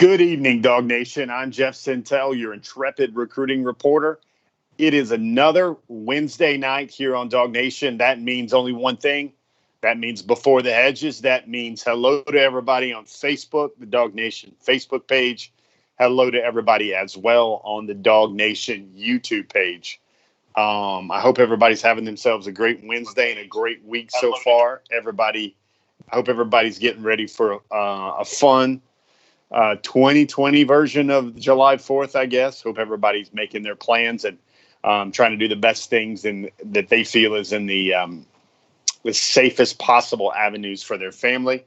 Good evening, Dog Nation. I'm Jeff Sintel, your intrepid recruiting reporter. It is another Wednesday night here on Dog Nation. That means only one thing. That means before the hedges. That means hello to everybody on Facebook, the Dog Nation Facebook page. Hello to everybody as well on the Dog Nation YouTube page. I hope everybody's having themselves a great Wednesday and a great week so far. I hope everybody's getting ready for a fun 2020 version of July 4th, I guess. Hope everybody's making their plans and trying to do the best things that they feel is in the safest possible avenues for their family.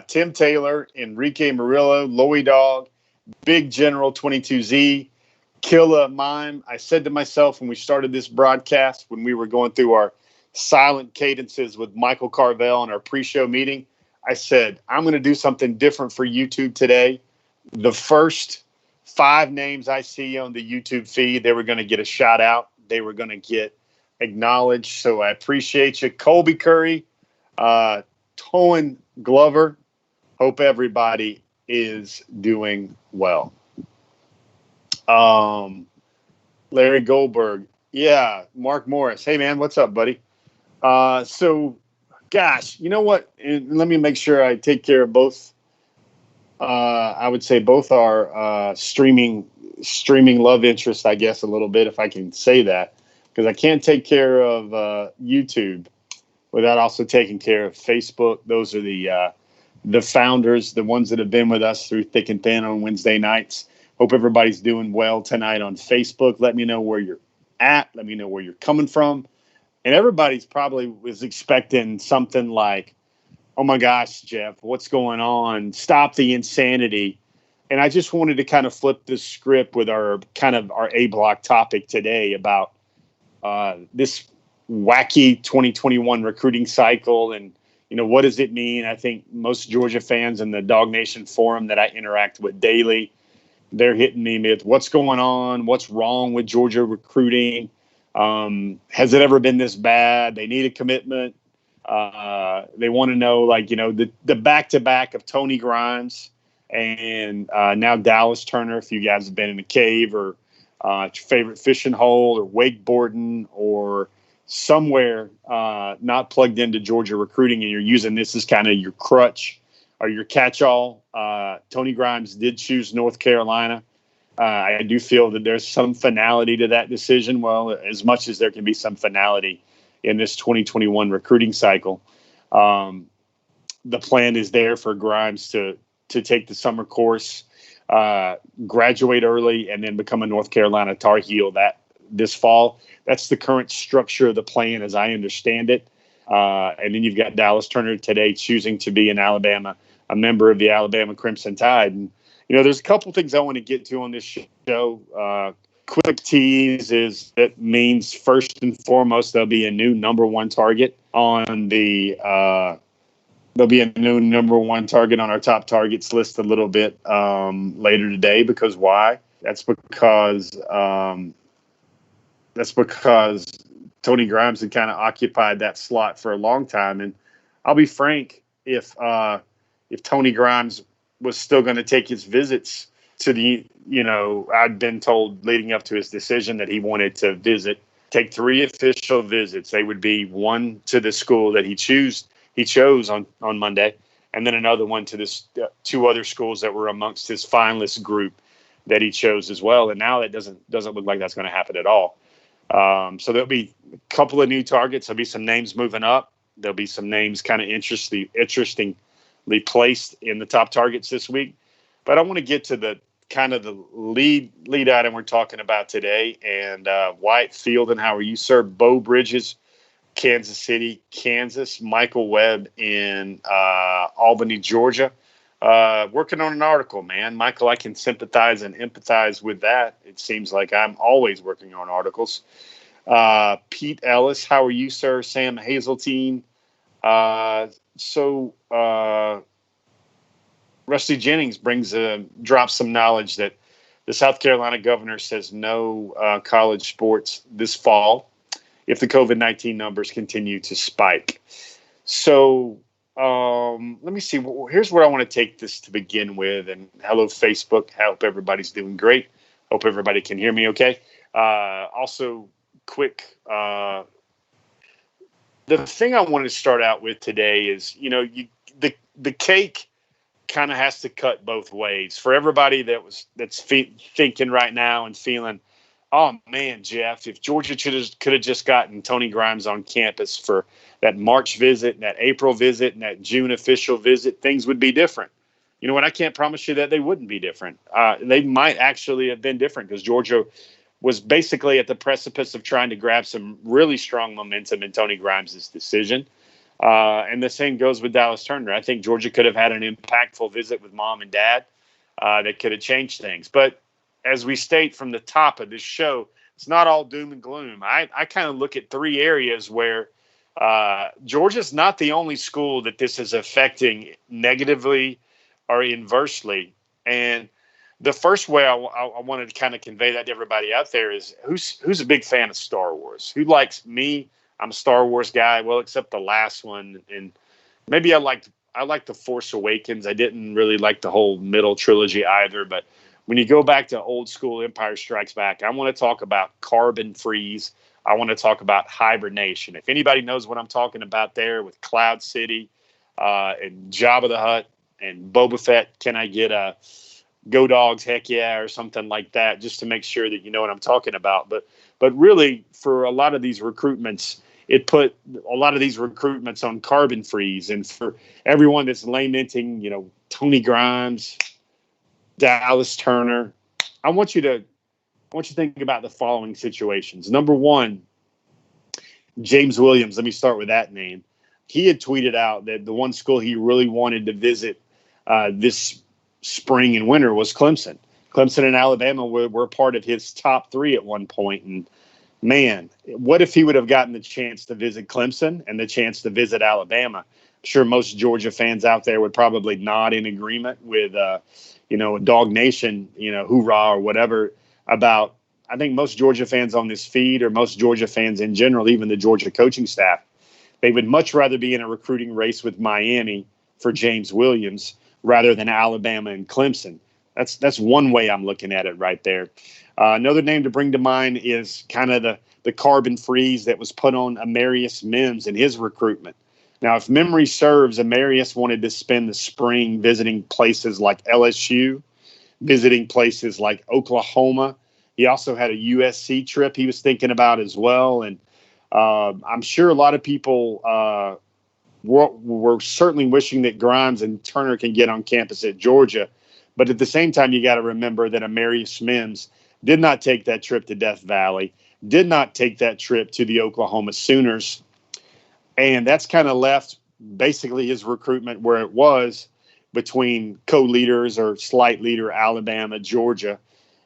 Tim Taylor, Enrique Murillo, Loey Dog, Big General 22Z, Killa Mime. I said to myself when we started this broadcast, when we were going through our silent cadences with Michael Carvel in our pre-show meeting, I said, I'm going to do something different for YouTube today. The first 5 names I see on the YouTube feed, they were going to get a shout out. They were going to get acknowledged. So I appreciate you. Colby Curry, Toan Glover. Hope everybody is doing well. Larry Goldberg. Yeah. Mark Morris. Hey, man, what's up, buddy? Gosh, you know what? And let me make sure I take care of both. I would say both our streaming love interest, I guess, a little bit, if I can say that, because I can't take care of YouTube without also taking care of Facebook. Those are the founders, the ones that have been with us through thick and thin on Wednesday nights. Hope everybody's doing well tonight on Facebook. Let me know where you're at. Let me know where you're coming from. And everybody's probably was expecting something like, oh, my gosh, Jeff, what's going on? Stop the insanity. And I just wanted to kind of flip the script with our A-block topic today about this wacky 2021 recruiting cycle. And, you know, what does it mean? I think most Georgia fans in the Dog Nation forum that I interact with daily, they're hitting me with what's going on, what's wrong with Georgia recruiting. Has it ever been this bad? They need a commitment. They want to know, like, you know, the back-to-back of Tony Grimes and now Dallas Turner, if you guys have been in a cave or your favorite fishing hole or wakeboarding or somewhere not plugged into Georgia recruiting, and you're using this as kind of your crutch or your catch-all. Tony Grimes did choose North Carolina. I do feel that there's some finality to that decision. Well, as much as there can be some finality in this 2021 recruiting cycle, the plan is there for Grimes to take the summer course, graduate early, and then become a North Carolina Tar Heel this fall. That's the current structure of the plan as I understand it. And then you've got Dallas Turner today choosing to be in Alabama, a member of the Alabama Crimson Tide. And, you know, there's a couple things I want to get to on this show. Quick tease is that means first and foremost, there'll be a new number one target on our top targets list a little bit later today. Because why? That's because Tony Grimes had kind of occupied that slot for a long time. And I'll be frank, if Tony Grimes was still going to take his visits to I'd been told leading up to his decision that he wanted to take 3 official visits. They would be one to the school that he chose on Monday, and then another one to this 2 other schools that were amongst his finalist group that he chose as well. And now that doesn't look like that's going to happen at all. So there'll be a couple of new targets. There'll be some names moving up. There'll be some names kind of interestingly placed in the top targets this week. But I want to get to the lead item we're talking about today. And Wyatt Field, and how are you, sir? Bo Bridges, Kansas City, Kansas. Michael Webb in Albany, Georgia. Working on an article, man. Michael, I can sympathize and empathize with that. It seems like I'm always working on articles. Pete Ellis, how are you, sir? Sam Hazeltine. Rusty Jennings drops some knowledge that the South Carolina governor says no college sports this fall if the COVID-19 numbers continue to spike. So Let me see. Here's where I want to take this to begin with. And hello, Facebook. Hope everybody's doing great. Hope everybody can hear me okay. Also, quick, the thing I wanted to start out with today is, the cake kind of has to cut both ways for everybody that's thinking right now and feeling, oh man, Jeff, if Georgia could have just gotten Tony Grimes on campus for that March visit, and that April visit, and that June official visit, things would be different. You know what? I can't promise you that they wouldn't be different. They might actually have been different because Georgia was basically at the precipice of trying to grab some really strong momentum in Tony Grimes' decision. And the same goes with Dallas Turner. I think Georgia could have had an impactful visit with mom and dad that could have changed things. But as we state from the top of this show, it's not all doom and gloom. I kind of look at three areas where Georgia's not the only school that this is affecting negatively or inversely. And the first way I wanted to kind of convey that to everybody out there is who's a big fan of Star Wars? Who likes me? I'm a Star Wars guy. Well, except the last one. And maybe I liked The Force Awakens. I didn't really like the whole middle trilogy either. But when you go back to old school Empire Strikes Back, I want to talk about carbon freeze. I want to talk about hibernation. If anybody knows what I'm talking about there with Cloud City and Jabba the Hutt and Boba Fett, can I get a Go Dogs, heck yeah, or something like that, just to make sure that you know what I'm talking about. But really, for a lot of these recruitments, it put a lot of these recruitments on carbon freeze. And for everyone that's lamenting, Tony Grimes, Dallas Turner, I want you to think about the following situations. Number one, James Williams. Let me start with that name. He had tweeted out that the one school he really wanted to visit this spring and winter was Clemson. Clemson and Alabama were part of his top three at one point. And man, what if he would have gotten the chance to visit Clemson and the chance to visit Alabama? I'm sure most Georgia fans out there would probably nod in agreement with, Dog Nation, hoorah or whatever about, I think most Georgia fans on this feed or most Georgia fans in general, even the Georgia coaching staff, they would much rather be in a recruiting race with Miami for James Williams rather than Alabama and Clemson. That's one way I'm looking at it right there. Another name to bring to mind is kind of the carbon freeze that was put on Amarius Mims in his recruitment. Now, if memory serves, Amarius wanted to spend the spring visiting places like LSU, visiting places like Oklahoma. He also had a USC trip he was thinking about as well. And I'm sure a lot of people we're certainly wishing that Grimes and Turner can get on campus at Georgia. But at the same time, you got to remember that Amarius Mims did not take that trip to Death Valley, did not take that trip to the Oklahoma Sooners. And that's kind of left basically his recruitment where it was between co-leaders or slight leader Alabama, Georgia.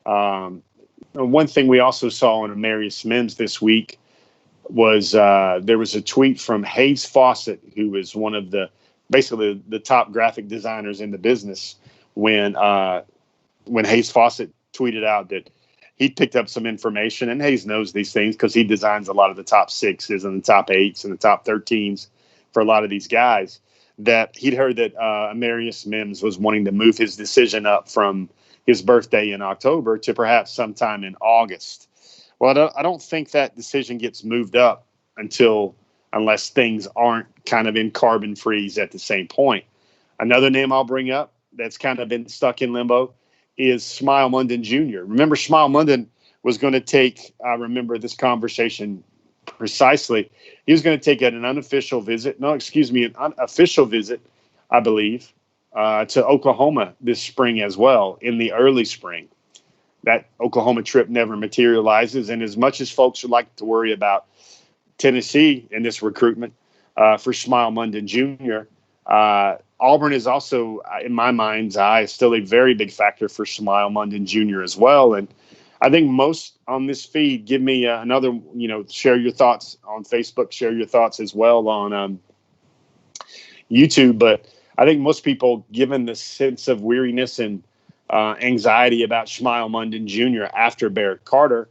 One thing we also saw on Amarius Mims this week was there was a tweet from Hayes Fawcett, who is one of basically the top graphic designers in the business, when Hayes Fawcett tweeted out that he picked up some information, and Hayes knows these things because he designs a lot of the top sixes and the top eights and the top 13s for a lot of these guys, that he'd heard that Amarius Mims was wanting to move his decision up from his birthday in October to perhaps sometime in August. Well, I don't think that decision gets moved up unless things aren't kind of in carbon freeze at the same point. Another name I'll bring up that's kind of been stuck in limbo is Smile London Jr. Remember, Smile London was going to take, I remember this conversation precisely. He was going to take an unofficial visit. An unofficial visit, I believe, to Oklahoma this spring as well, in the early spring. That Oklahoma trip never materializes. And as much as folks would like to worry about Tennessee in this recruitment for Smile London Jr., Auburn is also, in my mind's eye, still a very big factor for Smile London Jr. as well. And I think most on this feed, give me another, share your thoughts on Facebook, share your thoughts as well on YouTube. But I think most people, given the sense of weariness and anxiety about Smile London Jr. after Barrett Carter,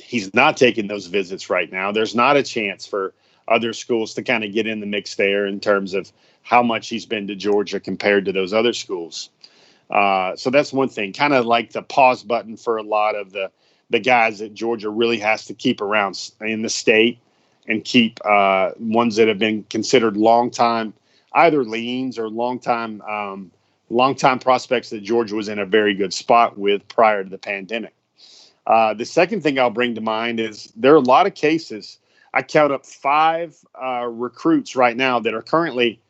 he's not taking those visits right now. There's not a chance for other schools to kind of get in the mix there in terms of how much he's been to Georgia compared to those other schools. So that's one thing, kind of like the pause button for a lot of the guys that Georgia really has to keep around in the state and keep ones that have been considered long-time, either leans or long-time prospects that Georgia was in a very good spot with prior to the pandemic. The second thing I'll bring to mind is there are a lot of cases. I count up 5 recruits right now that are currently,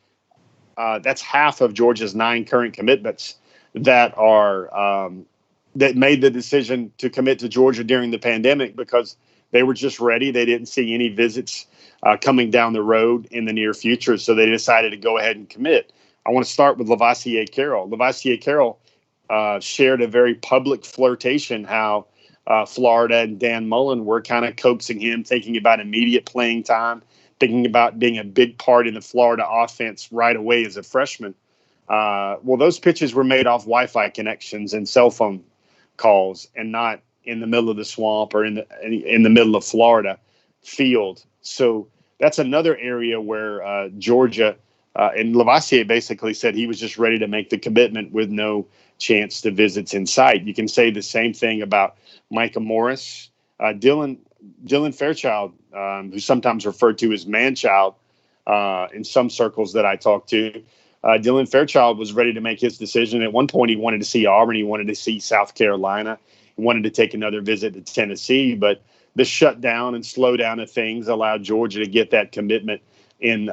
that's half of Georgia's 9 current commitments that are that made the decision to commit to Georgia during the pandemic because they were just ready. They didn't see any visits coming down the road in the near future, so they decided to go ahead and commit. I want to start with Lavassier Carroll. Lavassier Carroll shared a very public flirtation how Florida and Dan Mullen were kind of coaxing him, thinking about immediate playing time, thinking about being a big part in the Florida offense right away as a freshman. Well, those pitches were made off Wi-Fi connections and cell phone calls, and not in the middle of the swamp or in the middle of Florida field. So that's another area where Georgia and Lavassier basically said he was just ready to make the commitment with no chance to visits in sight. You can say the same thing about Micah Morris, Dylan Fairchild, who's sometimes referred to as Manchild in some circles that I talk to. Dylan Fairchild was ready to make his decision. At one point, he wanted to see Auburn. He wanted to see South Carolina. He wanted to take another visit to Tennessee. But the shutdown and slowdown of things allowed Georgia to get that commitment in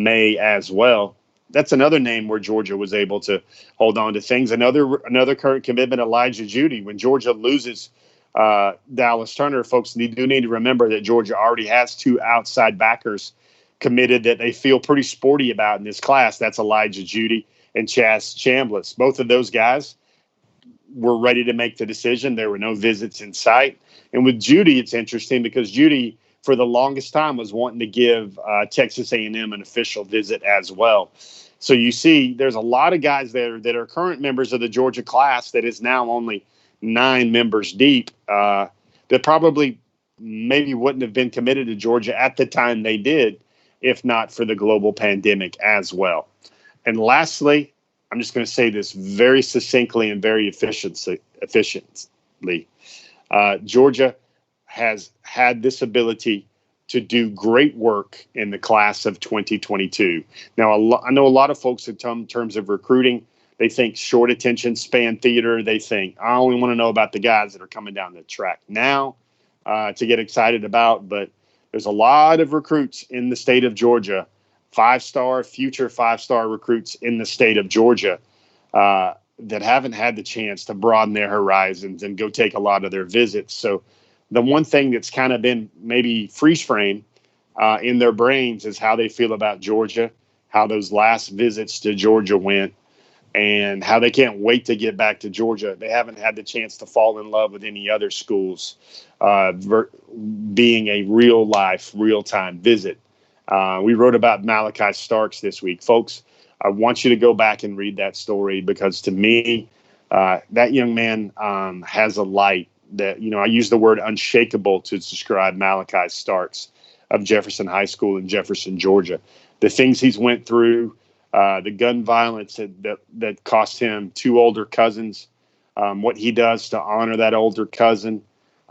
May as well. That's another name where Georgia was able to hold on to things. Another current commitment, Elijah Judy. When Georgia loses Dallas Turner, folks do need to remember that Georgia already has 2 outside backers committed that they feel pretty sporty about in this class. That's Elijah Judy and Chaz Chambliss. Both of those guys were ready to make the decision. There were no visits in sight. And with Judy, it's interesting because Judy, for the longest time, was wanting to give Texas A&M an official visit as well. So you see, there's a lot of guys there that are current members of the Georgia class that is now only 9 members deep that probably maybe wouldn't have been committed to Georgia at the time they did, if not for the global pandemic as well. And lastly, I'm just going to say this very succinctly and very efficiently. Georgia has had this ability to do great work in the class of 2022. Now, I know a lot of folks in terms of recruiting, they think short attention span theater. They think, I only want to know about the guys that are coming down the track now to get excited about. But there's a lot of recruits in the state of Georgia, future five-star recruits in the state of Georgia that haven't had the chance to broaden their horizons and go take a lot of their visits. So the one thing that's kind of been maybe freeze frame in their brains is how they feel about Georgia, how those last visits to Georgia went, and how they can't wait to get back to Georgia. They haven't had the chance to fall in love with any other schools, being a real-time visit. We wrote about Malachi Starks this week. Folks, I want you to go back and read that story because to me, that young man has a light that, I use the word unshakable to describe Malachi Starks of Jefferson High School in Jefferson, Georgia. The things he's went through, the gun violence that cost him 2 older cousins, what he does to honor that older cousin,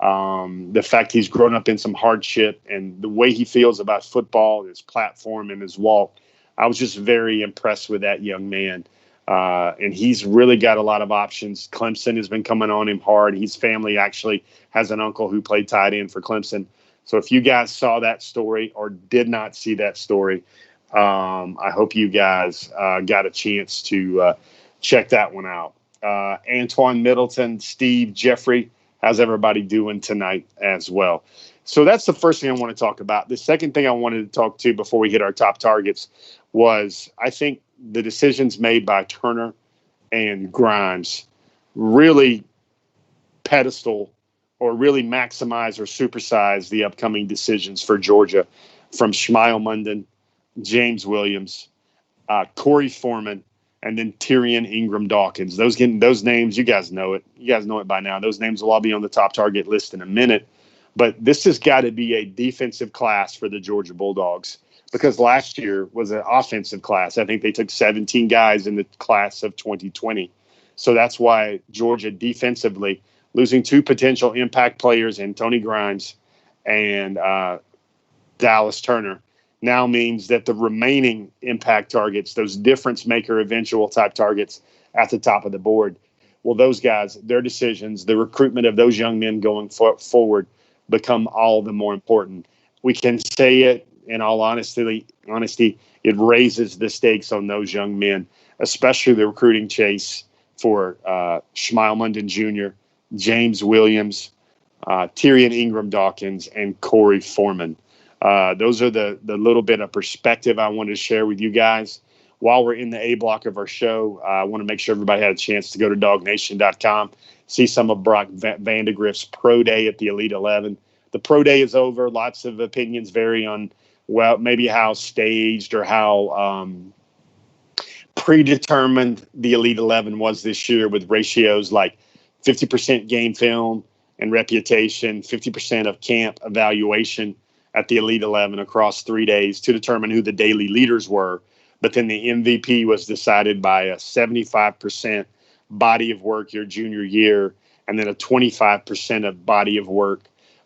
the fact he's grown up in some hardship, and the way he feels about football, his platform, and his walk. I was just very impressed with that young man. And he's really got a lot of options. Clemson has been coming on him hard. His family actually has an uncle who played tight end for Clemson. So if you guys saw that story or did not see that story, I hope you guys got a chance to check that one out. Antoine Middleton, Steve, Jeffrey, how's everybody doing tonight as well? So that's the first thing I want to talk about. The second thing I wanted to talk to before we hit our top targets was I think the decisions made by Turner and Grimes really pedestal or really maximize or supersize the upcoming decisions for Georgia from Shmile Munden, James Williams, Corey Foreman, and then Tyrion Ingram Dawkins. Those names, you guys know it. You guys know it by now. Those names will all be on the top target list in a minute. But this has got to be a defensive class for the Georgia Bulldogs, because last year was an offensive class. I think they took 17 guys in the class of 2020. So that's why Georgia defensively, losing two potential impact players in Tony Grimes and Dallas Turner, now means that the remaining impact targets, those difference maker eventual type targets at the top of the board, well, those guys, their decisions, the recruitment of those young men going forward become all the more important. We can say it in all honesty, it raises the stakes on those young men, especially the recruiting chase for Shmuel Munden Jr., James Williams, Tyrion Ingram Dawkins, and Corey Foreman. Those are the little bit of perspective I wanted to share with you guys. While we're in the A block of our show, I want to make sure everybody had a chance to go to dognation.com, see some of Brock Vandegrift's pro day at the Elite 11. The pro day is over. Lots of opinions vary on, well, maybe how staged or how predetermined the Elite 11 was this year, with ratios like 50% game film and reputation, 50% of camp evaluation at the Elite 11 across 3 days to determine who the daily leaders were. But then the MVP was decided by a 75% body of work your junior year, and then a 25% of body of work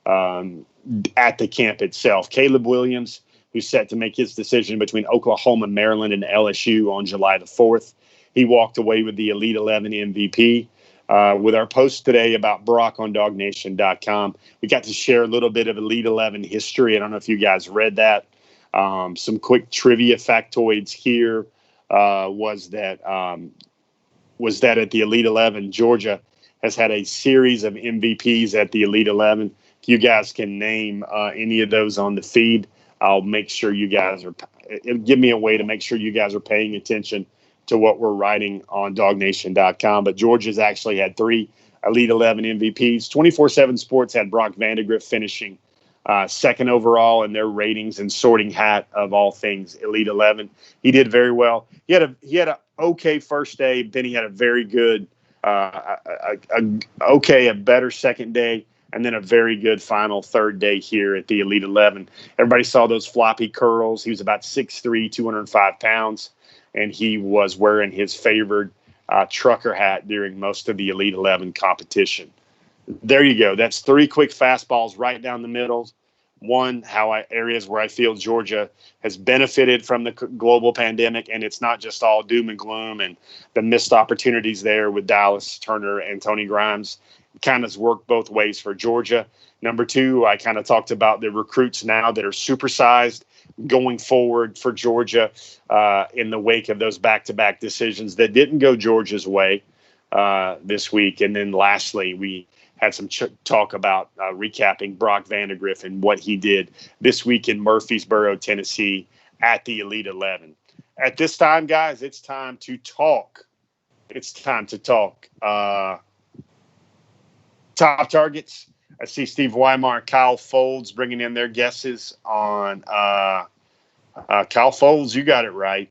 at the camp itself. Caleb Williams, who's set to make his decision between Oklahoma, Maryland, and LSU on July the 4th, he walked away with the Elite 11 MVP. With our post today about Brock on dognation.com, we got to share a little bit of Elite 11 history. I don't know if you guys read that. Some quick trivia factoids here was that at the Elite 11, Georgia has had a series of MVPs at the Elite 11. If you guys can name any of those on the feed, I'll make sure you guys are – it'll give me a way to make sure you guys are paying attention to what we're writing on dognation.com. But Georgia's actually had 3 Elite 11 MVPs. 24/7 Sports had Brock Vandegrift finishing second overall in their ratings and sorting hat of all things Elite 11. He did very well. He had a okay first day, then he had a very good, a better second day, and then a very good final third day here at the Elite 11. Everybody saw those floppy curls. He was about 6'3", 205 pounds, and he was wearing his favored trucker hat during most of the Elite 11 competition. There you go. That's 3 quick fastballs right down the middle. One, areas where I feel Georgia has benefited from the global pandemic, and it's not just all doom and gloom and the missed opportunities there with Dallas Turner and Tony Grimes. It kind of worked both ways for Georgia. Number 2, I kind of talked about the recruits now that are supersized going forward for Georgia in the wake of those back-to-back decisions that didn't go Georgia's way this week. And then lastly, we had some talk about recapping Brock Vandegrift and what he did this week in Murfreesboro, Tennessee at the Elite 11. At this time, guys, it's time to talk. Top targets. I see Steve Weimar, Kyle Folds bringing in their guesses on Kyle Folds. You got it right.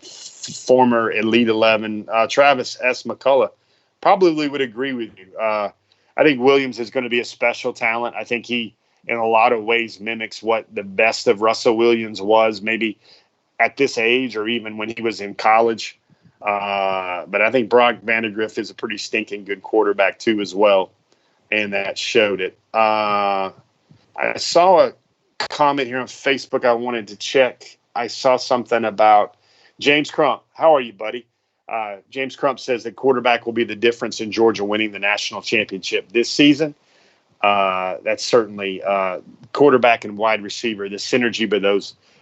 Former Elite 11. Travis S. McCullough probably would agree with you. I think Williams is going to be a special talent. I think he, in a lot of ways, mimics what the best of Russell Williams was, maybe at this age or even when he was in college. But I think Brock Vandegrift is a pretty stinking good quarterback, too, as well. And that showed it. I saw a comment here on Facebook I wanted to check. I saw something about James Crump. How are you, buddy? James Crump says that quarterback will be the difference in Georgia winning the national championship this season. That's certainly quarterback and wide receiver. The synergy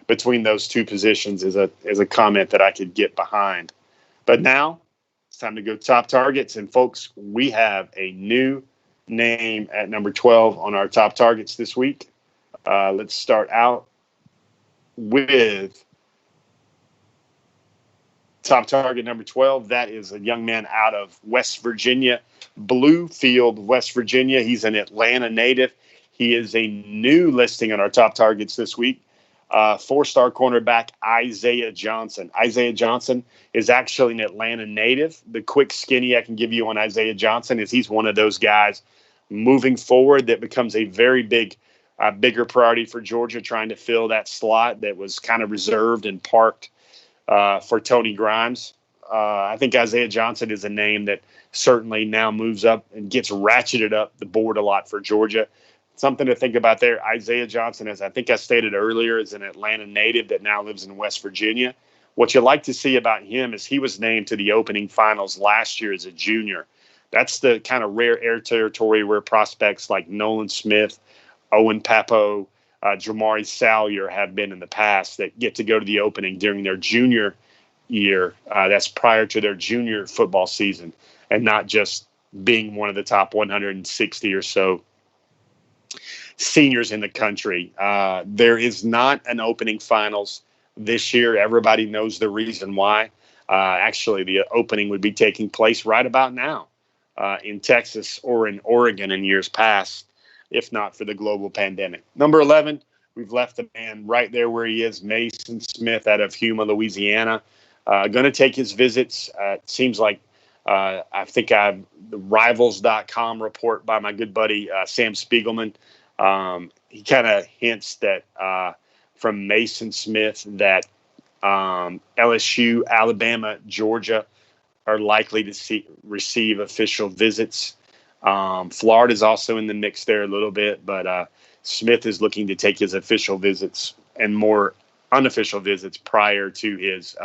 between those two positions is a comment that I could get behind. But now it's time to go top targets. And, folks, we have a new name at number 12 on our top targets this week. Let's start out with top target number 12. That is a young man out of West Virginia, Bluefield, West Virginia. He's an Atlanta native. He is a new listing on our top targets this week. 4-star cornerback Isaiah Johnson. Isaiah Johnson is actually an Atlanta native. The quick skinny I can give you on Isaiah Johnson is he's one of those guys moving forward that becomes a very bigger priority for Georgia, trying to fill that slot that was kind of reserved and parked for Tony Grimes. I think Isaiah Johnson is a name that certainly now moves up and gets ratcheted up the board a lot for Georgia. Something to think about there. Isaiah Johnson, as I think I stated earlier, is an Atlanta native that now lives in West Virginia. What you like to see about him is he was named to the opening finals last year as a junior. That's the kind of rare air territory where prospects like Nolan Smith, Owen Papo, Jamari Salyer have been in the past that get to go to the opening during their junior year. That's prior to their junior football season, and not just being one of the top 160 or so seniors in the country. There is not an opening finals this year. Everybody knows the reason why. Actually, the opening would be taking place right about now in Texas or in Oregon in years past, if not for the global pandemic. Number 11, we've left the man right there where he is, Mason Smith out of Huma, Louisiana. Going to take his visits. It seems like I think the Rivals.com report by my good buddy Sam Spiegelman. He kind of hints that from Mason Smith that LSU, Alabama, Georgia are likely to receive official visits. Florida is also in the mix there a little bit, but Smith is looking to take his official visits and more unofficial visits prior to his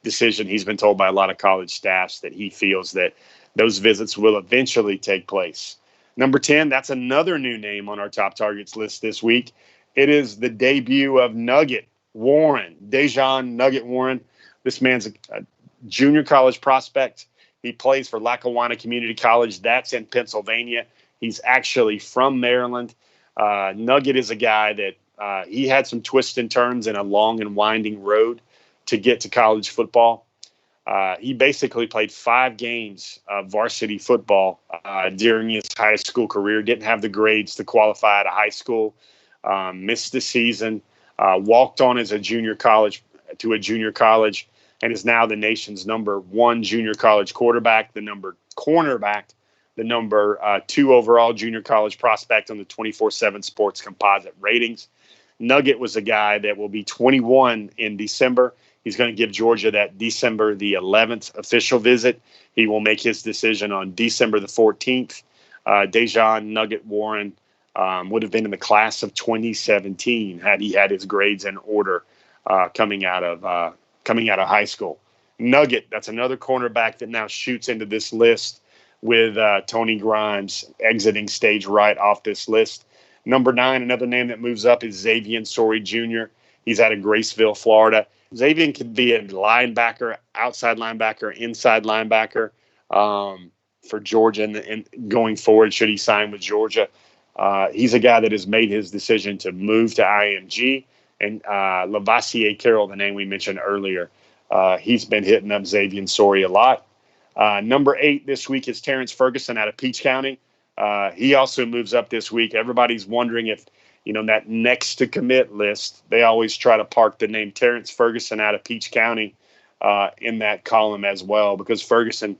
decision. He's been told by a lot of college staffs that he feels that those visits will eventually take place. Number 10, that's another new name on our top targets list this week. It is the debut of Nugget Warren, Dejan Nugget Warren. This man's a junior college prospect. He plays for Lackawanna Community College. That's in Pennsylvania. He's actually from Maryland. Nugget is a guy that he had some twists and turns in a long and winding road to get to college football. He basically played 5 games of varsity football during his high school career. Didn't have the grades to qualify out of high school. Missed the season. Walked on as a junior college, and is now the nation's number 1 junior college quarterback, the number cornerback, the number 2 overall junior college prospect on the 24/7 Sports composite ratings. Nugget was a guy that will be 21 in December. He's going to give Georgia that December the 11th official visit. He will make his decision on December the 14th. Dejan Nugget Warren would have been in the class of 2017 had he had his grades in order coming out of high school. Nugget, that's another cornerback that now shoots into this list with Tony Grimes exiting stage right off this list. Number 9, another name that moves up is Xavier Sorey Jr. He's out of Graceville, Florida. Xavier could be a linebacker, outside linebacker, inside linebacker for Georgia and going forward should he sign with Georgia. He's a guy that has made his decision to move to IMG. And Lavassier Carroll, the name we mentioned earlier, he's been hitting up Xavier Sorey a lot. Number 8 this week is Terrence Ferguson out of Peach County. He also moves up this week. Everybody's wondering if, that next to commit list, they always try to park the name Terrence Ferguson out of Peach County in that column as well, because Ferguson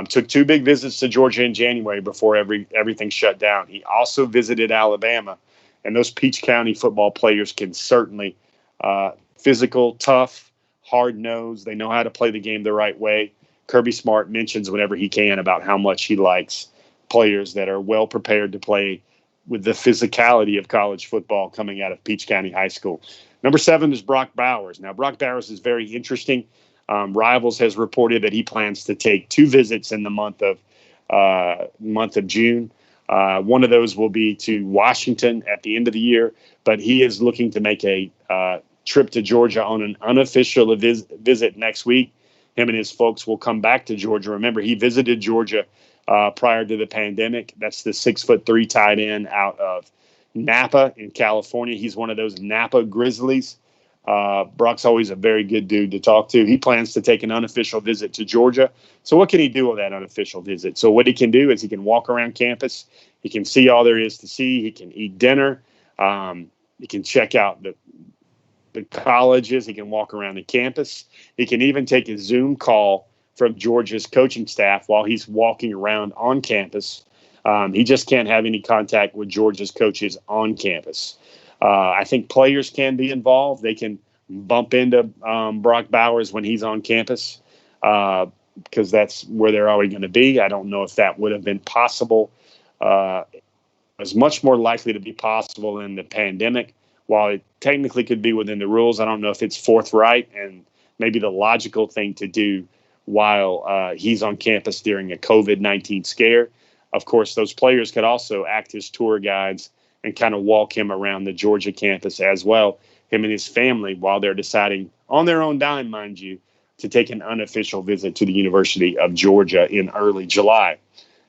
took 2 big visits to Georgia in January before everything shut down. He also visited Alabama, and those Peach County football players can certainly physical, tough, hard-nosed. They know how to play the game the right way. Kirby Smart mentions whenever he can about how much he likes players that are well prepared to play with the physicality of college football coming out of Peach County High School. Number 7 is Brock Bowers. Now, Brock Bowers is very interesting. Rivals has reported that he plans to take 2 visits in the month of June. One of those will be to Washington at the end of the year, but he is looking to make a trip to Georgia on an unofficial visit next week. Him and his folks will come back to Georgia. Remember, he visited Georgia prior to the pandemic. That's the 6'3" tight end out of Napa in California. He's one of those Napa Grizzlies. Brock's always a very good dude to talk to. He plans to take an unofficial visit to Georgia. So what can he do with that unofficial visit? So what he can do is he can walk around campus. He can see all there is to see. He can eat dinner. He can check out the colleges. He can walk around the campus. He can even take a Zoom call from Georgia's coaching staff while he's walking around on campus. He just can't have any contact with Georgia's coaches on campus. I think players can be involved. They can bump into Brock Bowers when he's on campus because that's where they're always going to be. I don't know if that would have been possible. It was much more likely to be possible in the pandemic. While it technically could be within the rules, I don't know if it's forthright and maybe the logical thing to do while he's on campus during a COVID-19 scare. Of course, those players could also act as tour guides and kind of walk him around the Georgia campus as well, him and his family, while they're deciding on their own dime, mind you, to take an unofficial visit to the University of Georgia in early July.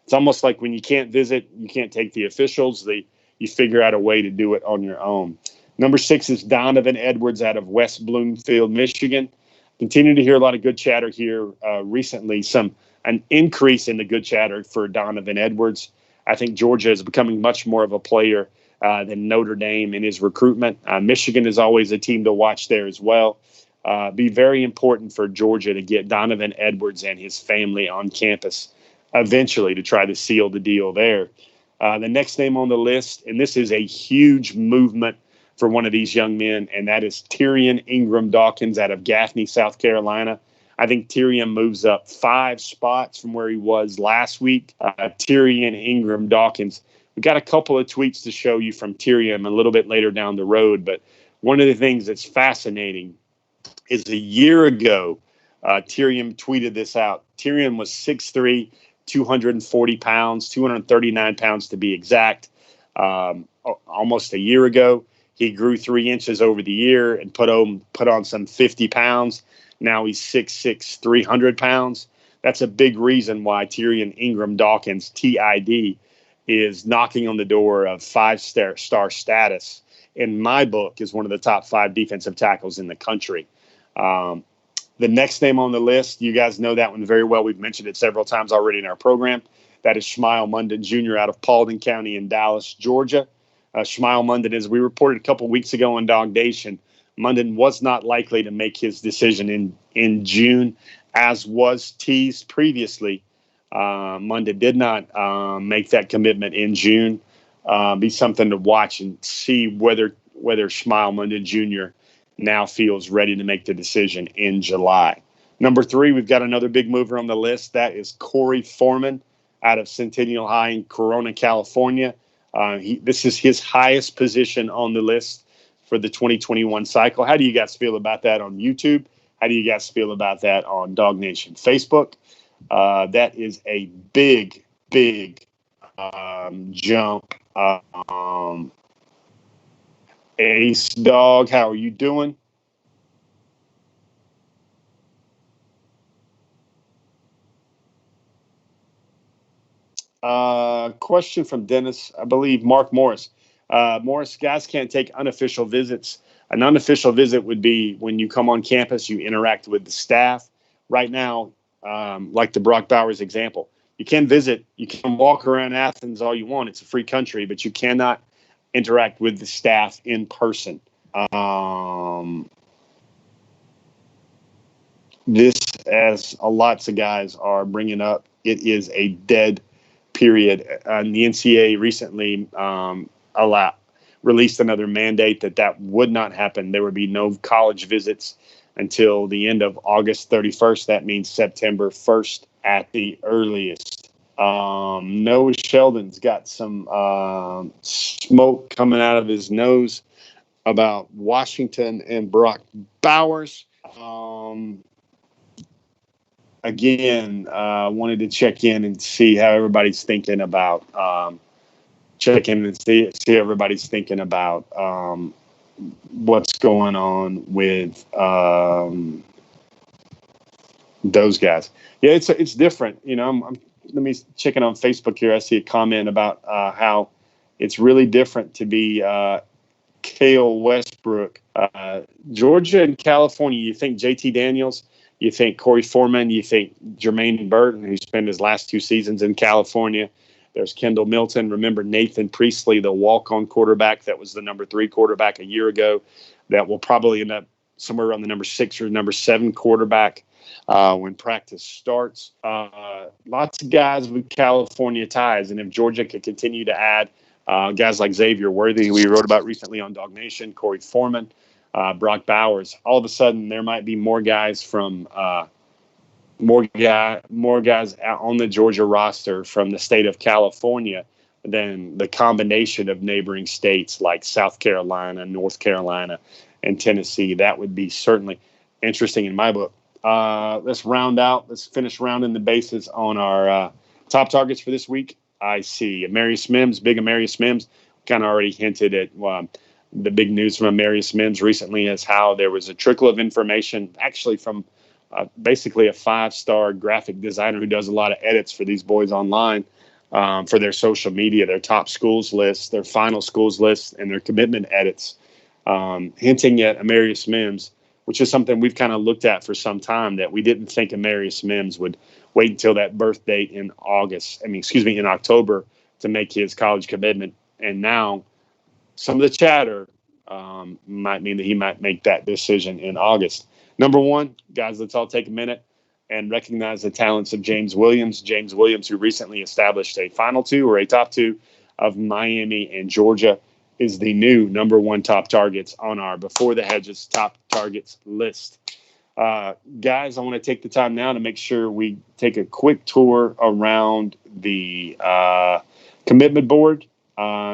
It's almost like when you can't visit, you can't take the officials. You figure out a way to do it on your own. Number 6 is Donovan Edwards out of West Bloomfield, Michigan. Continue to hear a lot of good chatter here recently. An increase in the good chatter for Donovan Edwards. I think Georgia is becoming much more of a player than Notre Dame in his recruitment. Michigan is always a team to watch there as well. Be very important for Georgia to get Donovan Edwards and his family on campus eventually to try to seal the deal there. The next name on the list, and this is a huge movement for one of these young men, and that is Tyrion Ingram Dawkins out of Gaffney, South Carolina. I think Tyrion moves up 5 spots from where he was last week. Tyrion Ingram Dawkins. We've got a couple of tweets to show you from Tyrion a little bit later down the road, but one of the things that's fascinating is a year ago, Tyrion tweeted this out. Tyrion was 6'3", 240 pounds, 239 pounds to be exact. Almost a year ago, he grew 3 inches over the year and put on some 50 pounds. Now he's 6'6", 300 pounds. That's a big reason why Tyrion Ingram Dawkins, TID, is knocking on the door of 5-star status. In my book, is one of the top 5 defensive tackles in the country. The next name on the list, you guys know that one very well. We've mentioned it several times already in our program. That is Shmile Munden Jr. out of Paulding County in Dallas, Georgia. Shmile Munden, as we reported a couple weeks ago on Dog Nation, Munden was not likely to make his decision in June, as was teased previously. Munden did not make that commitment in June. Be something to watch and see whether Shmile Munden Jr. now feels ready to make the decision in July. Number 3, we've got another big mover on the list. That is Corey Foreman out of Centennial High in Corona, California. This is his highest position on the list for the 2021 cycle. How do you guys feel about that on YouTube? How do you guys feel about that on Dog Nation Facebook? That is a big jump. Ace Dog, how are you doing? Question from Dennis, I believe Mark Morris. Morris, guys can't take unofficial visits. An unofficial visit would be when you come on campus, you interact with the staff. Right now, like the Brock Bowers example, you can visit, you can walk around Athens all you want. It's a free country, but you cannot interact with the staff in person. This, as lots of guys are bringing up, it is a dead period. The NCAA recently released another mandate that would not happen. There would be no college visits until the end of August 31st. That means September 1st at the earliest. Noah Sheldon's got some smoke coming out of his nose about Washington and Brock Bowers. Again, wanted to check in and see how everybody's thinking about see everybody's thinking about what's going on with those guys. Yeah, it's different. You know, let me check in on Facebook here. I see a comment about how it's really different to be Cale Westbrook. Georgia and California, you think JT Daniels, you think Corey Foreman, you think Jermaine Burton, who spent his last 2 seasons in California. There's Kendall Milton. Remember Nathan Priestley, the walk-on quarterback that was the number 3 quarterback a year ago, that will probably end up somewhere around the number 6 or number 7 quarterback when practice starts. lots of guys with California ties. And if Georgia could continue to add guys like Xavier Worthy, who we wrote about recently on Dog Nation, Corey Foreman, Brock Bowers, all of a sudden there might be more guys from more guys out on the Georgia roster from the state of California than the combination of neighboring states like South Carolina, North Carolina, and Tennessee. That would be certainly interesting in my book. Let's finish rounding the bases on our top targets for this week. I see Amarius Mims, big Amarius Mims. Kind of already hinted at the big news from Amarius Mims recently is how there was a trickle of information actually from basically a 5-star graphic designer who does a lot of edits for these boys online for their social media, their top schools lists, their final schools lists, and their commitment edits, hinting at Amarius Mims, which is something we've kind of looked at for some time, that we didn't think Amarius Mims would wait until that birth date in in October to make his college commitment. And now some of the chatter might mean that he might make that decision in August. Number one, guys, let's all take a minute and recognize the talents of James Williams. James Williams, who recently established a final two or a top two of Miami and Georgia, is the new number one top targets on our Before the Hedges top targets list. Guys, I want to take the time now to make sure we take a quick tour around the commitment board.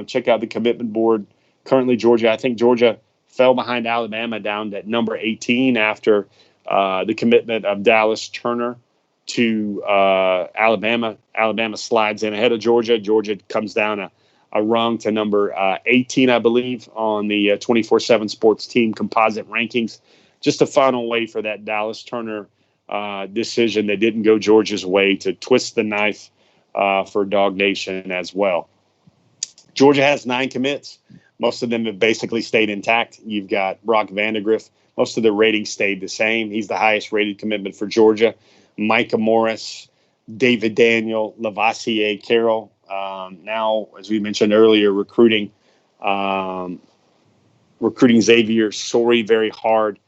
Check out the commitment board. Currently, I think Georgia fell behind Alabama down at number 18 after the commitment of Dallas Turner to Alabama. Alabama slides in ahead of Georgia. Georgia comes down a rung to number 18, I believe, on the 24/7 Sports Team composite rankings. Just a final way for that Dallas Turner decision that didn't go Georgia's way to twist the knife for Dog Nation as well. Georgia has 9 commits. Most of them have basically stayed intact. You've got Brock Vandegrift. Most of the ratings stayed the same. He's the highest rated commitment for Georgia. Micah Morris, David Daniel, Lavassier Carroll. Now, as we mentioned earlier, recruiting Xavier Sorey very hard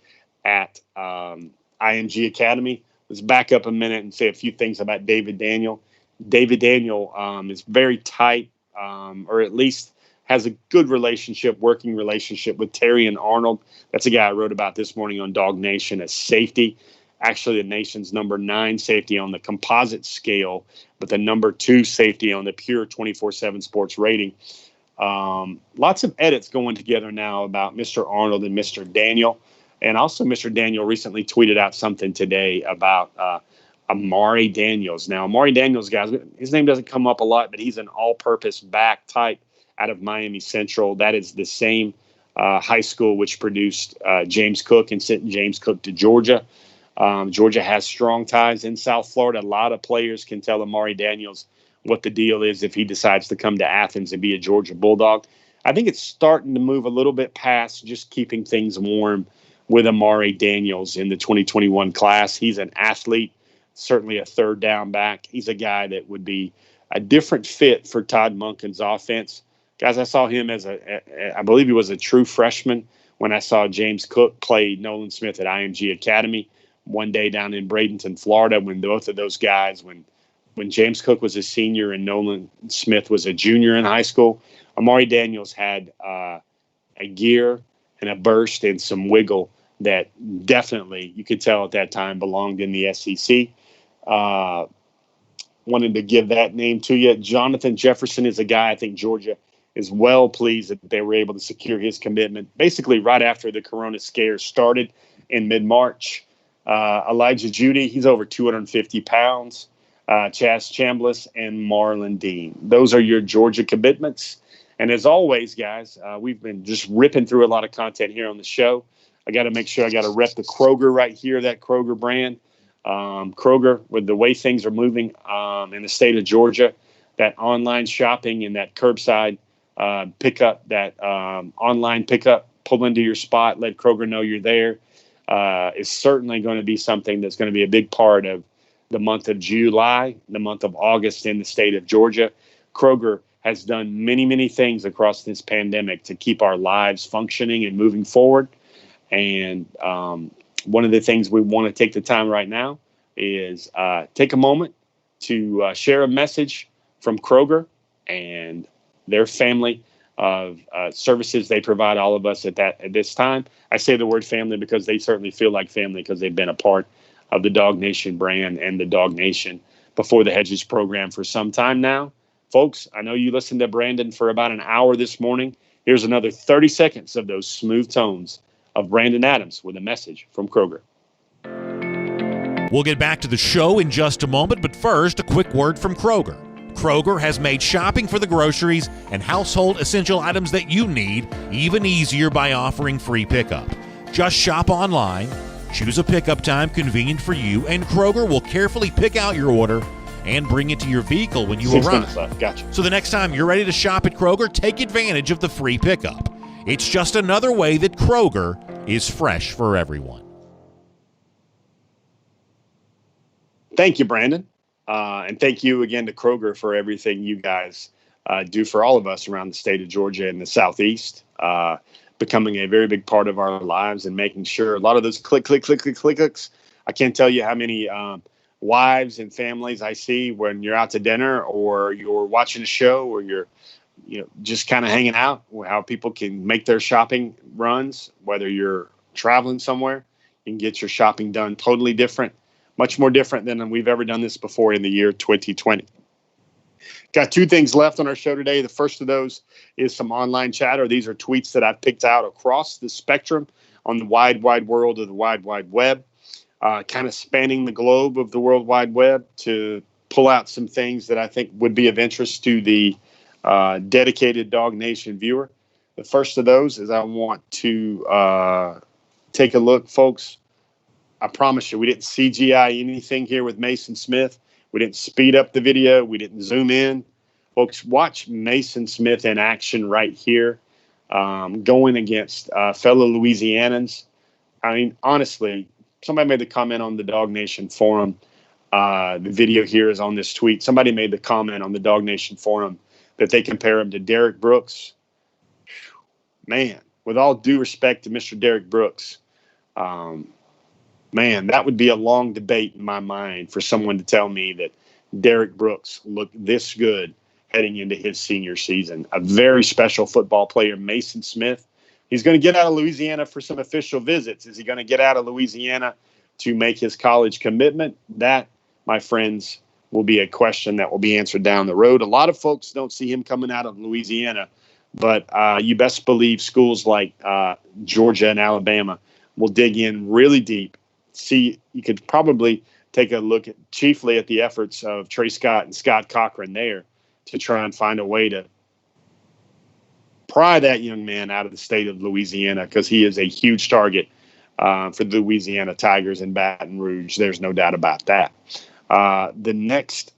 at IMG Academy. Let's back up a minute and say a few things about David Daniel. David Daniel is very tight, or at least has a good working relationship with Terry and Arnold. That's a guy I wrote about this morning on Dog Nation as safety. Actually, the nation's number 9 safety on the composite scale, but the number 2 safety on the pure 24/7 sports rating. Lots of edits going together now about Mr. Arnold and Mr. Daniel. And also Mr. Daniel recently tweeted out something today about Amari Daniels. Now, Amari Daniels, guys, his name doesn't come up a lot, but he's an all-purpose back type out of Miami Central. That is the same high school which produced James Cook and sent James Cook to Georgia. Georgia has strong ties in South Florida. A lot of players can tell Amari Daniels what the deal is if he decides to come to Athens and be a Georgia Bulldog. I think it's starting to move a little bit past just keeping things warm with Amari Daniels in the 2021 class. He's an athlete, certainly a third down back. He's a guy that would be a different fit for Todd Monken's offense. Guys, I saw him I believe he was a true freshman when I saw James Cook play Nolan Smith at IMG Academy one day down in Bradenton, Florida, when both of those guys, when James Cook was a senior and Nolan Smith was a junior in high school, Amari Daniels had a gear and a burst and some wiggle that definitely you could tell at that time belonged in the SEC. Wanted to give that name to you. Jonathan Jefferson is a guy I think Georgia is well pleased that they were able to secure his commitment basically right after the Corona scare started in mid-March. Elijah Judy, he's over 250 pounds. Chaz Chambliss and Marlon Dean. Those are your Georgia commitments. And as always, guys, we've been just ripping through a lot of content here on the show. I got to make sure I got to rep the Kroger right here, that Kroger brand. Kroger, with the way things are moving in the state of Georgia, that online shopping and that curbside pickup, that online pickup, pull into your spot, let Kroger know you're there, is certainly going to be something that's going to be a big part of the month of July, the month of August in the state of Georgia. Kroger has done many, many things across this pandemic to keep our lives functioning and moving forward. And one of the things we want to take the time right now is take a moment to share a message from Kroger and their family of services they provide all of us at this time. I say the word family because they certainly feel like family because they've been a part of the Dog Nation brand and the Dog Nation before the Hedges program for some time now. Folks, I know you listened to Brandon for about an hour this morning. Here's another 30 seconds of those smooth tones of Brandon Adams with a message from Kroger. We'll get back to the show in just a moment, but first, a quick word from Kroger. Kroger has made shopping for the groceries and household essential items that you need even easier by offering free pickup. Just shop online, choose a pickup time convenient for you, and Kroger will carefully pick out your order and bring it to your vehicle when you 6 arrive. minutes left. Gotcha. So the next time you're ready to shop at Kroger, take advantage of the free pickup. It's just another way that Kroger is fresh for everyone. Thank you, Brandon. And thank you again to Kroger for everything you guys do for all of us around the state of Georgia and the Southeast, becoming a very big part of our lives and making sure a lot of those clicks. I can't tell you how many wives and families I see when you're out to dinner or you're watching a show or you're just kind of hanging out, how people can make their shopping runs, whether you're traveling somewhere, you can get your shopping done totally different. Much more different than we've ever done this before in the year 2020. Got two things left on our show today. The first of those is some online chatter. These are tweets that I've picked out across the spectrum on the wide world of the wide web, kind of spanning the globe of the World Wide Web to pull out some things that I think would be of interest to the dedicated Dog Nation viewer. The first of those is I want to take a look, folks. I promise you, we didn't CGI anything here with Mason Smith. We didn't speed up the video. We didn't zoom in. Folks, watch Mason Smith in action right here, going against fellow Louisianans. I mean, honestly, somebody made the comment on the Dog Nation forum. The video here is on this tweet. Somebody made the comment on the Dog Nation forum that they compare him to Derek Brooks. Man, with all due respect to Mr. Derek Brooks, man, that would be a long debate in my mind for someone to tell me that Derek Brooks looked this good heading into his senior season. A very special football player, Mason Smith. He's going to get out of Louisiana for some official visits. Is he going to get out of Louisiana to make his college commitment? That, my friends, will be a question that will be answered down the road. A lot of folks don't see him coming out of Louisiana, but you best believe schools like Georgia and Alabama will dig in really deep. See, you could probably take a look chiefly at the efforts of Trey Scott and Scott Cochran there to try and find a way to pry that young man out of the state of Louisiana, because he is a huge target for the Louisiana Tigers in Baton Rouge. There's no doubt about that. The next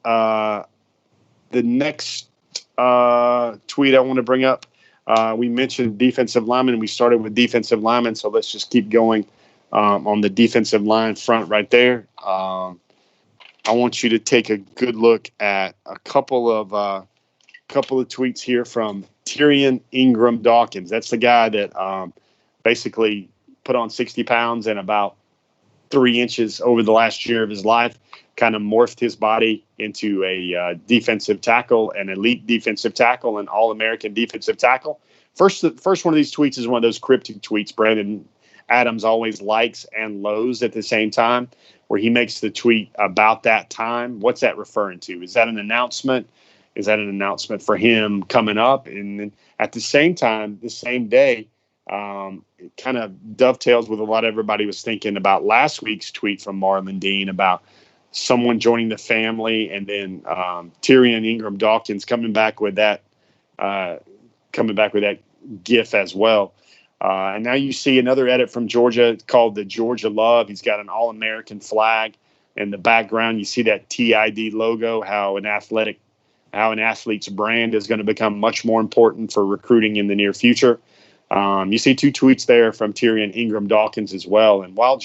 tweet I want to bring up, we mentioned defensive linemen. We started with defensive linemen, so let's just keep going. On the defensive line front right there. I want you to take a good look at a couple of tweets here from Tyrion Ingram Dawkins. That's the guy that basically put on 60 pounds and about 3 inches over the last year of his life, kind of morphed his body into a defensive tackle, an elite defensive tackle, an All-American defensive tackle. First one of these tweets is one of those cryptic tweets Brandon Adams always likes and loathes at the same time, where he makes the tweet about that time. What's that referring to? Is that an announcement? Is that an announcement for him coming up? And then at the same time, the same day, it kind of dovetails with what everybody was thinking about last week's tweet from Marlon Dean about someone joining the family, and then Tyrion Ingram Dawkins coming back with that GIF as well. And now you see another edit from Georgia called the Georgia Love. He's got an All-American flag in the background. You see that TID logo, how an athlete's brand is going to become much more important for recruiting in the near future. You see two tweets there from Tyrion Ingram Dawkins as well. And while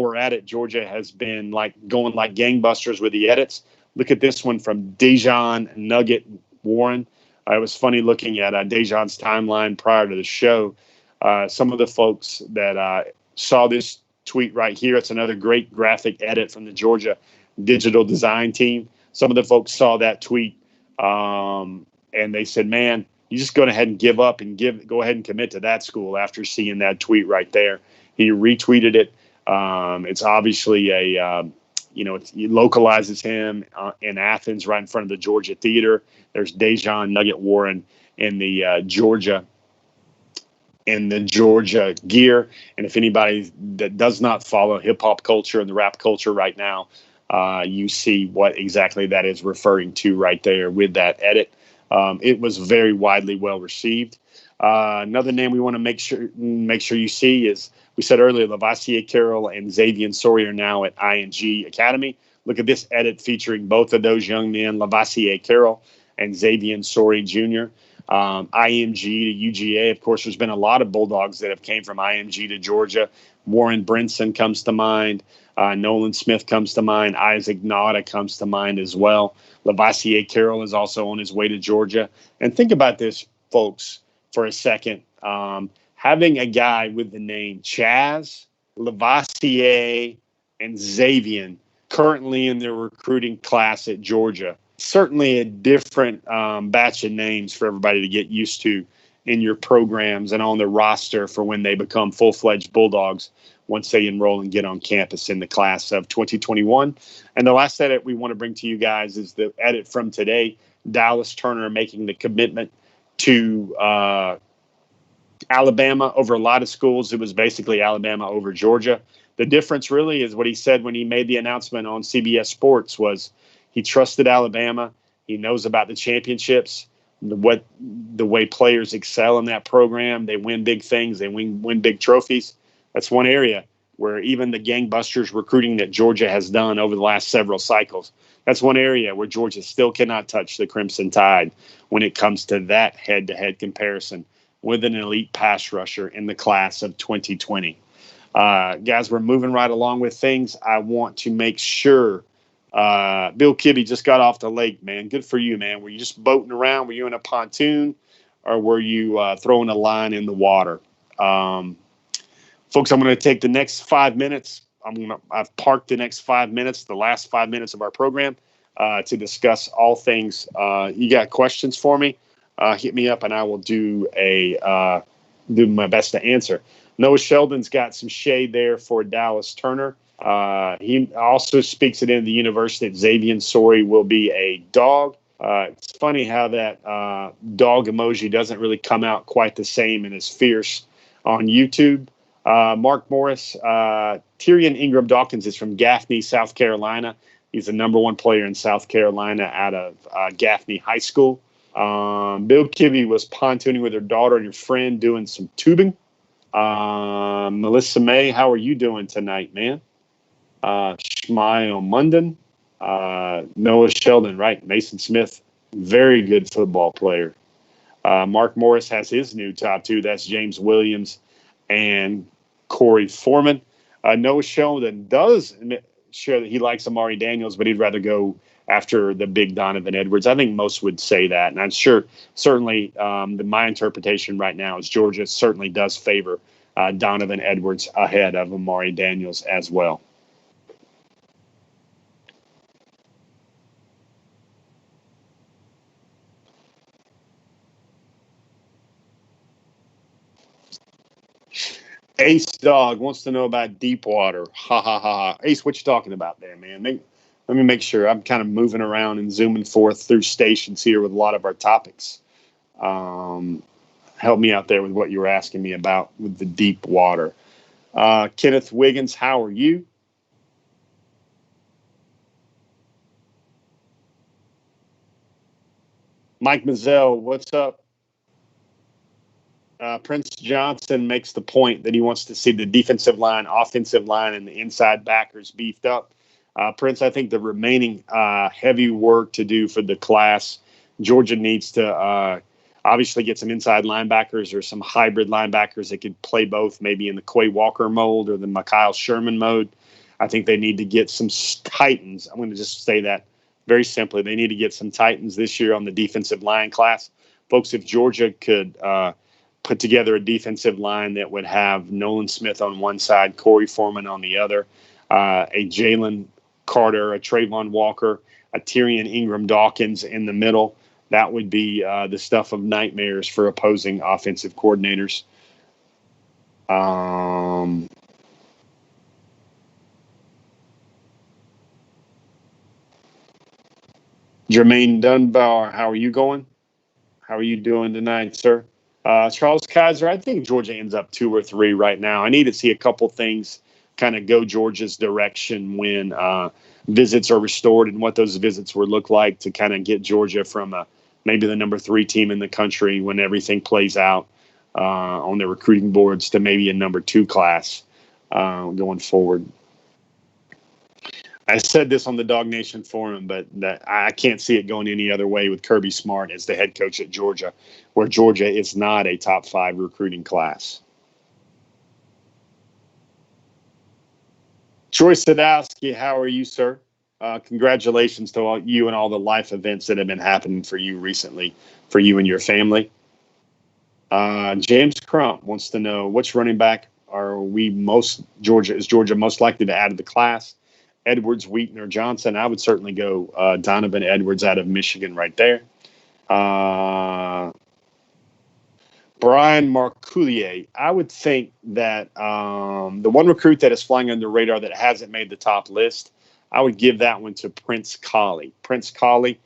we're at it, Georgia has been going like gangbusters with the edits. Look at this one from Dejon Nugget Warren. It was funny looking at Dejon's timeline prior to the show. Some of the folks that saw this tweet right here, it's another great graphic edit from the Georgia digital design team. Some of the folks saw that tweet, and they said, man, you just go ahead and give up and go ahead and commit to that school after seeing that tweet right there. He retweeted it. It's obviously it localizes him in Athens right in front of the Georgia Theater. There's Dejan Nugget Warren in the Georgia gear. And if anybody that does not follow hip hop culture and the rap culture right now, you see what exactly that is referring to right there with that edit. It was very widely well received. Another name we want to make sure you see is, we said earlier, Lavassier Carroll and Xavier Sori are now at ING Academy. Look at this edit featuring both of those young men, Lavassier Carroll and Xavier Sori Jr. IMG to UGA. Of course, there's been a lot of Bulldogs that have came from IMG to Georgia. Warren Brinson comes to mind. Nolan Smith comes to mind. Isaac Nauta comes to mind as well. Lavassier Carroll is also on his way to Georgia. And think about this, folks, for a second. Having a guy with the name Chaz, Lavassier, and Xavier currently in their recruiting class at Georgia. Certainly a different batch of names for everybody to get used to in your programs and on the roster for when they become full-fledged Bulldogs once they enroll and get on campus in the class of 2021. And the last edit we want to bring to you guys is the edit from today. Dallas Turner making the commitment to Alabama. Over a lot of schools, it was basically Alabama over Georgia. The difference really is what he said when he made the announcement on CBS Sports was he trusted Alabama. He knows about the championships, the way players excel in that program. They win big things. They win big trophies. That's one area where even the gangbusters recruiting that Georgia has done over the last several cycles, that's one area where Georgia still cannot touch the Crimson Tide when it comes to that head-to-head comparison with an elite pass rusher in the class of 2020. Guys, we're moving right along with things. I want to make sure Bill Kibbe just got off the lake, man. Good for you, man. Were you just boating around? Were you in a pontoon, or were you throwing a line in the water? Folks, I'm going to take the next 5 minutes. I've parked the next 5 minutes, the last 5 minutes of our program, to discuss all things. You got questions for me? Hit me up, and I will do my best to answer. Noah Sheldon's got some shade there for Dallas Turner. He also speaks it in the universe that Xavier Sori will be a dog. It's funny how that dog emoji doesn't really come out quite the same and as fierce on YouTube. Mark Morris, Tyrion Ingram Dawkins is from Gaffney, South Carolina. He's the number one player in South Carolina out of Gaffney High School. Bill Kibbe was pontooning with her daughter and your friend doing some tubing. Melissa May, how are you doing tonight, man? Shmael Munden, Noah Sheldon, right? Mason Smith, very good football player. Mark Morris has his new top two. That's James Williams and Corey Foreman. Noah Sheldon does share that he likes Amari Daniels, but he'd rather go after the big Donovan Edwards. I think most would say that. And I'm sure, certainly, my interpretation right now is Georgia certainly does favor Donovan Edwards ahead of Amari Daniels as well. Ace Dog wants to know about Deepwater. Ha, ha, ha. Ace, what you talking about there, man? Let me make sure. I'm kind of moving around and zooming forth through stations here with a lot of our topics. Help me out there with what you were asking me about with the Deepwater. Kenneth Wiggins, how are you? Mike Mazzell, what's up? Prince Johnson makes the point that he wants to see the defensive line, offensive line, and the inside backers beefed up. Prince, I think the remaining heavy work to do for the class, Georgia needs to obviously get some inside linebackers or some hybrid linebackers that could play both, maybe in the Quay Walker mold or the Mikhail Sherman mode. I think they need to get some Titans. I'm going to just say that very simply. They need to get some Titans this year on the defensive line class. Folks, if Georgia could put together a defensive line that would have Nolan Smith on one side, Corey Foreman on the other, a Jalen Carter, a Trayvon Walker, a Tyrion Ingram Dawkins in the middle. That would be the stuff of nightmares for opposing offensive coordinators. Jermaine Dunbar, how are you going? How are you doing tonight, sir? Charles Kaiser, I think Georgia ends up 2 or 3 right now. I need to see a couple things kind of go Georgia's direction when visits are restored and what those visits would look like to kind of get Georgia from maybe the number 3 team in the country when everything plays out on the recruiting boards to maybe a number 2 class going forward. I said this on the Dog Nation forum, but I can't see it going any other way with Kirby Smart as the head coach at Georgia, where Georgia is not a top 5 recruiting class. Troy Sadowski, how are you, sir? Congratulations to you and all the life events that have been happening for you recently, for you and your family. James Crump wants to know, which running back is Georgia most likely to add to the class? Edwards, Wheaton, or Johnson? I would certainly go Donovan Edwards out of Michigan right there. Brian Marcoulier, I would think that the one recruit that is flying under the radar that hasn't made the top list, I would give that one to Prince Colley. Prince Colley,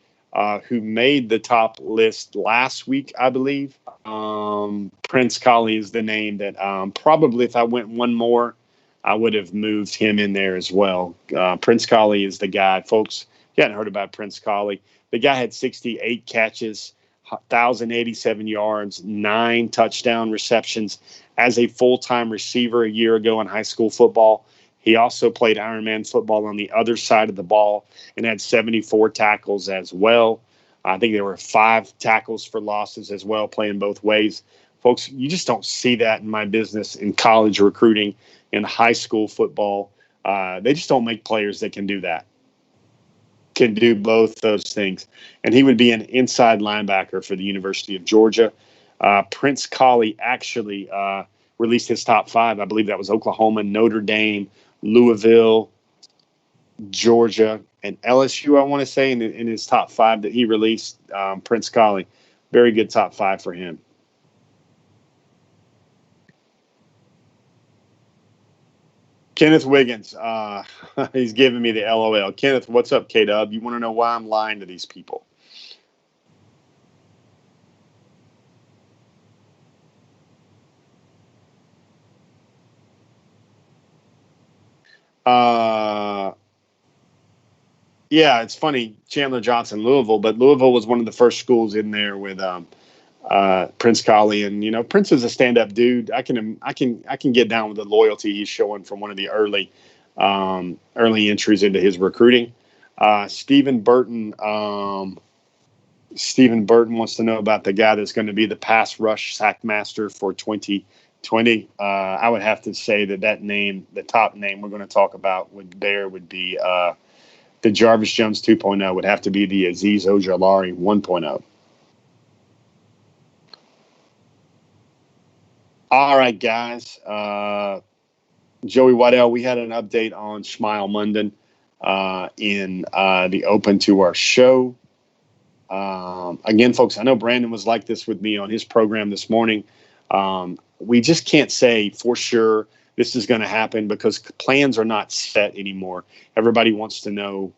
who made the top list last week, I believe. Prince Colley is the name that probably if I went one more, I would have moved him in there as well. Prince Colley is the guy. Folks, you hadn't heard about Prince Colley. The guy had 68 catches, 1,087 yards, 9 touchdown receptions as a full-time receiver a year ago in high school football. He also played Ironman football on the other side of the ball and had 74 tackles as well. I think there were 5 tackles for losses as well, playing both ways. Folks, you just don't see that in my business in college recruiting, in high school football. They just don't make players that can do that, can do both those things. And he would be an inside linebacker for the University of Georgia. Prince Colley actually released his top 5. I believe that was Oklahoma, Notre Dame, Louisville, Georgia, and LSU, I want to say, in his top 5 that he released. Prince Colley, very good top 5 for him. Kenneth Wiggins, he's giving me the LOL. Kenneth, what's up, K-Dub? You want to know why I'm lying to these people? Yeah, it's funny, Chandler Johnson, Louisville, but Louisville was one of the first schools in there with Prince Colley, and Prince is a stand-up dude. I can get down with the loyalty he's showing from one of the early entries into his recruiting. Stephen Burton wants to know about the guy that's going to be the pass rush sack master for 2020. I would have to say that name, the top name we're going to talk about would be the Jarvis Jones 2.0 would have to be the Azeez Ojulari 1.0. All right, guys. Joey Waddell, we had an update on Shmile Munden in the open to our show. Again, folks, I know Brandon was like this with me on his program this morning. We just can't say for sure this is going to happen because plans are not set anymore. Everybody wants to know,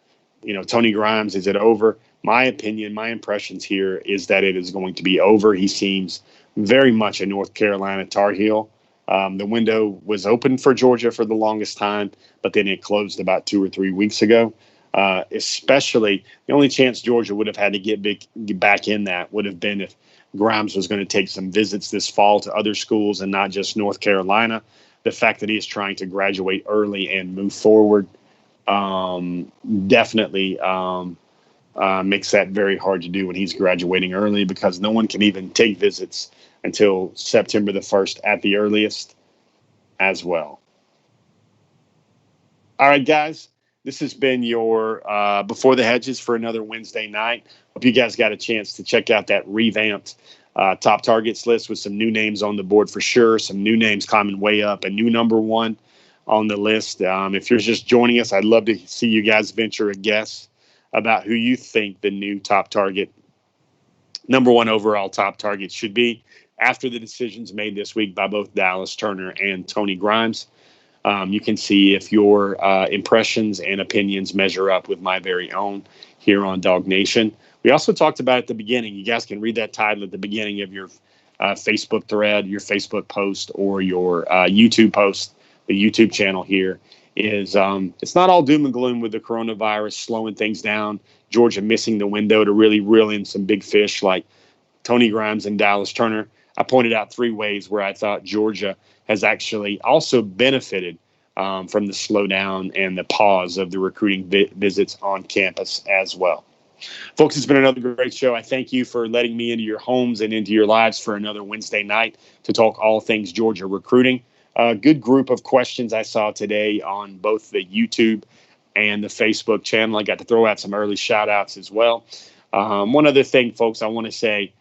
Tony Grimes, is it over? My opinion, my impressions here is that it is going to be over. He seems very much a North Carolina Tar Heel. The window was open for Georgia for the longest time, but then it closed about 2 or 3 weeks ago. Especially the only chance Georgia would have had to get back in that would have been if Grimes was going to take some visits this fall to other schools and not just North Carolina. The fact that he is trying to graduate early and move forward definitely makes that very hard to do when he's graduating early because no one can even take visits until September the 1st at the earliest as well. All right, guys. This has been your Before the Hedges for another Wednesday night. Hope you guys got a chance to check out that revamped top targets list with some new names on the board for sure. Some new names climbing way up. A new number 1 on the list. If you're just joining us, I'd love to see you guys venture a guess about who you think the new top target, number one overall top target should be after the decisions made this week by both Dallas Turner and Tony Grimes. You can see if your impressions and opinions measure up with my very own here on Dog Nation. We also talked about at the beginning. You guys can read that title at the beginning of your Facebook thread, your Facebook post, or your YouTube post. The YouTube channel here is it's not all doom and gloom with the coronavirus slowing things down, Georgia missing the window to really reel in some big fish like Tony Grimes and Dallas Turner. I pointed out 3 ways where I thought Georgia has actually also benefited from the slowdown and the pause of the recruiting visits on campus as well. Folks, it's been another great show. I thank you for letting me into your homes and into your lives for another Wednesday night to talk all things Georgia recruiting. A good group of questions I saw today on both the YouTube and the Facebook channel. I got to throw out some early shout outs as well. One other thing, folks, I want to say,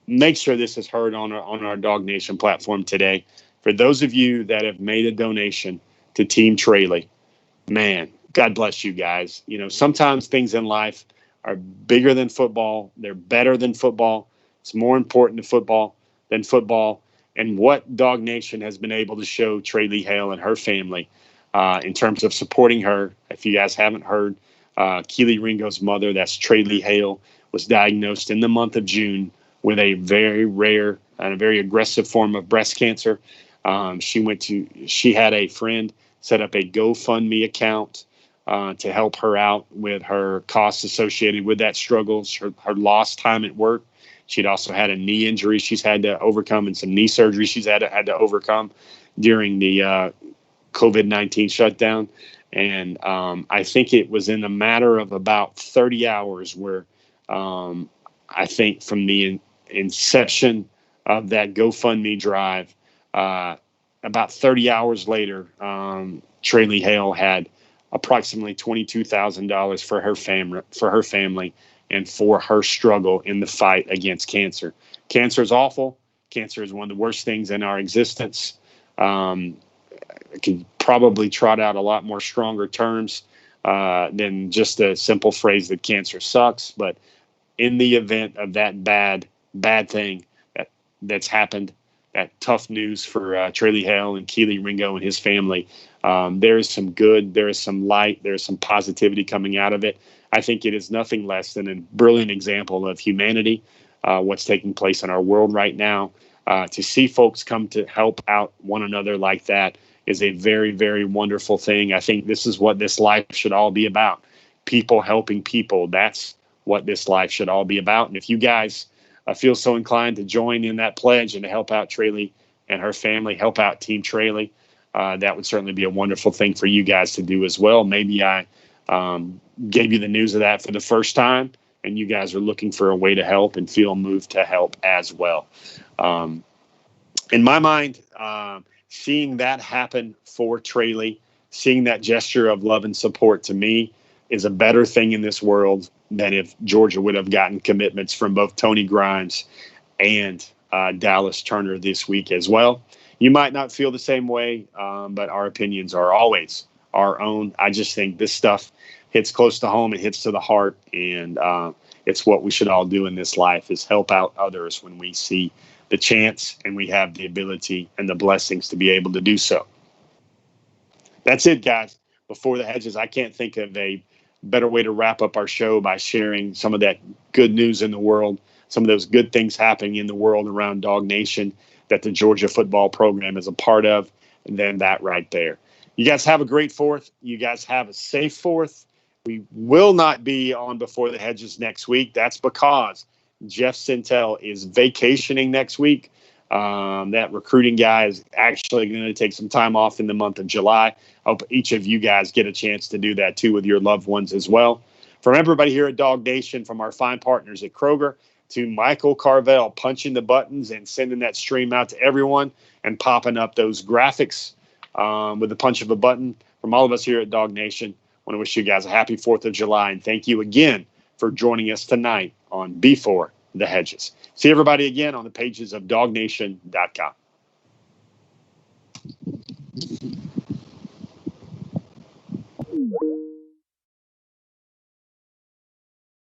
make sure this is heard on our Dog Nation platform today. For those of you that have made a donation to Team Tralee, man, God bless you guys. You know, sometimes things in life are bigger than football. They're better than football. It's more important to football than football. And what Dog Nation has been able to show Tralee Hale and her family in terms of supporting her. If you guys haven't heard, Keely Ringo's mother, that's Tralee Hale, was diagnosed in the month of June with a very rare and a very aggressive form of breast cancer. She had a friend set up a GoFundMe account to help her out with her costs associated with that struggle, her lost time at work. She'd also had a knee injury she's had to overcome and some knee surgery she's had to overcome during the COVID-19 shutdown. And I think it was in a matter of about 30 hours where I think from the inception of that GoFundMe drive, about 30 hours later, Tralee Hale had approximately $22,000 for her family and for her struggle in the fight against cancer. Cancer is awful. Cancer is one of the worst things in our existence. I could probably trot out a lot more stronger terms than just a simple phrase that cancer sucks. But in the event of that bad thing that's happened, that tough news for Tralee Hale and Keely Ringo and his family, there is some good, there is some light, there is some positivity coming out of it. I think it is nothing less than a brilliant example of humanity, what's taking place in our world right now. To see folks come to help out one another like that is a very, very wonderful thing. I think this is what this life should all be about. People helping people. That's what this life should all be about. And if you guys feel so inclined to join in that pledge and to help out Tralee and her family, help out Team Tralee, that would certainly be a wonderful thing for you guys to do as well. Maybe I gave you the news of that for the first time, and you guys are looking for a way to help and feel moved to help as well. In my mind, seeing that happen for Tralee, seeing that gesture of love and support to me is a better thing in this world than if Georgia would have gotten commitments from both Tony Grimes and Dallas Turner this week as well. You might not feel the same way, but our opinions are always our own. I just think this stuff hits close to home. It hits to the heart, and it's what we should all do in this life is help out others when we see the chance and we have the ability and the blessings to be able to do so. That's it, guys. Before the Hedges, I can't think of a better way to wrap up our show by sharing some of that good news in the world, some of those good things happening in the world around Dog Nation that the Georgia football program is a part of, than that right there. You guys have a great 4th. You guys have a safe 4th. We will not be on Before the Hedges next week. That's because Jeff Sintel is vacationing next week. That recruiting guy is actually going to take some time off in the month of July. I hope each of you guys get a chance to do that too with your loved ones as well. From everybody here at Dog Nation, from our fine partners at Kroger to Michael Carvel punching the buttons and sending that stream out to everyone and popping up those graphics with the punch of a button. From all of us here at Dog Nation, I want to wish you guys a happy 4th of July and thank you again for joining us tonight on Before the Hedges. See everybody again on the pages of dognation.com.